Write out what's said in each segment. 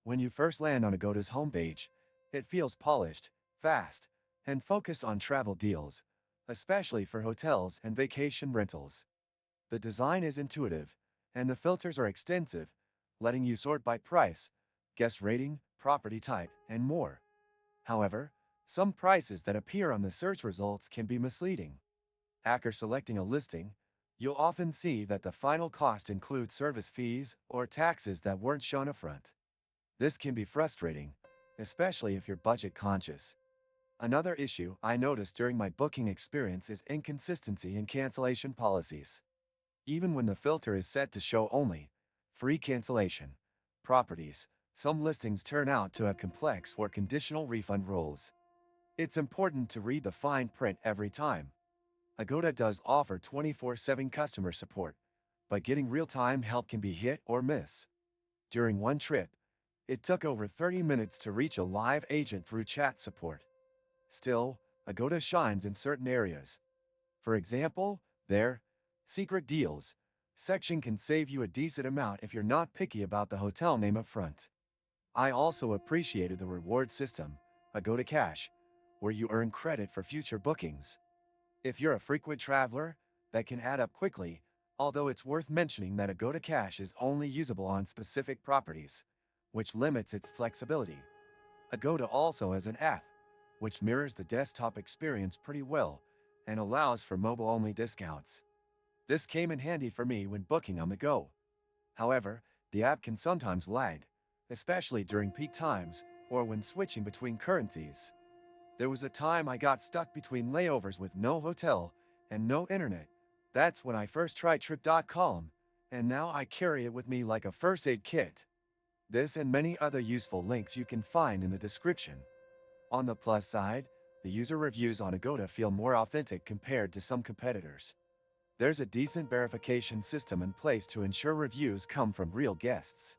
When you first land on Agoda's homepage, it feels polished, fast, and focused on travel deals, especially for hotels and vacation rentals. The design is intuitive, and the filters are extensive, letting you sort by price, guest rating, property type, and more. However, some prices that appear on the search results can be misleading. After selecting a listing, you'll often see that the final cost includes service fees or taxes that weren't shown upfront. This can be frustrating, especially if you're budget conscious. Another issue I noticed during my booking experience is inconsistency in cancellation policies. Even when the filter is set to show only free cancellation properties, some listings turn out to have complex or conditional refund rules. It's important to read the fine print every time. Agoda does offer 24/7 customer support, but getting real-time help can be hit or miss. During one trip, it took over 30 minutes to reach a live agent through chat support. Still, Agoda shines in certain areas. For example, their secret deals section can save you a decent amount if you're not picky about the hotel name up front. I also appreciated the reward system, Agoda Cash, where you earn credit for future bookings. If you're a frequent traveler, that can add up quickly, although it's worth mentioning that Agoda Cash is only usable on specific properties, which limits its flexibility. Agoda also has an app, which mirrors the desktop experience pretty well and allows for mobile-only discounts. This came in handy for me when booking on the go. However, the app can sometimes lag, especially during peak times or when switching between currencies. There was a time I got stuck between layovers with no hotel and no internet. That's when I first tried Trip.com, and now I carry it with me like a first aid kit. This and many other useful links you can find in the description. On the plus side, the user reviews on Agoda feel more authentic compared to some competitors. There's a decent verification system in place to ensure reviews come from real guests.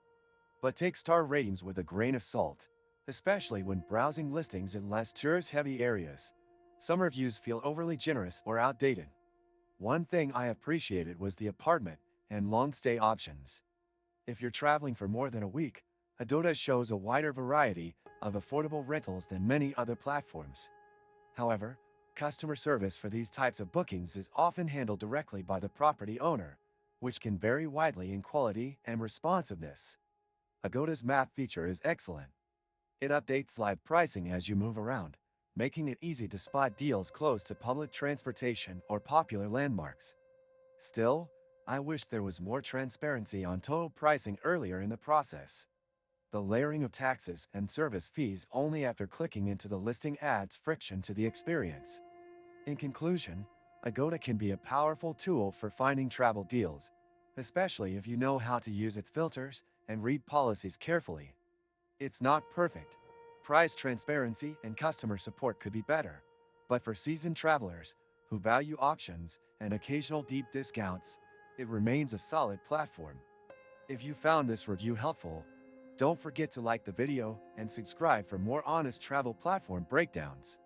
But take star ratings with a grain of salt, especially when browsing listings in less tourist-heavy areas. Some reviews feel overly generous or outdated. One thing I appreciated was the apartment and long-stay options. If you're traveling for more than a week, Agoda shows a wider variety of affordable rentals than many other platforms. However, customer service for these types of bookings is often handled directly by the property owner, which can vary widely in quality and responsiveness. Agoda's map feature is excellent. It updates live pricing as you move around, making it easy to spot deals close to public transportation or popular landmarks. Still, I wish there was more transparency on total pricing earlier in the process. The layering of taxes and service fees only after clicking into the listing adds friction to the experience. In conclusion, Agoda can be a powerful tool for finding travel deals, especially if you know how to use its filters and read policies carefully. It's not perfect. Price transparency and customer support could be better, but for seasoned travelers who value auctions and occasional deep discounts, it remains a solid platform. If you found this review helpful, don't forget to like the video and subscribe for more honest travel platform breakdowns.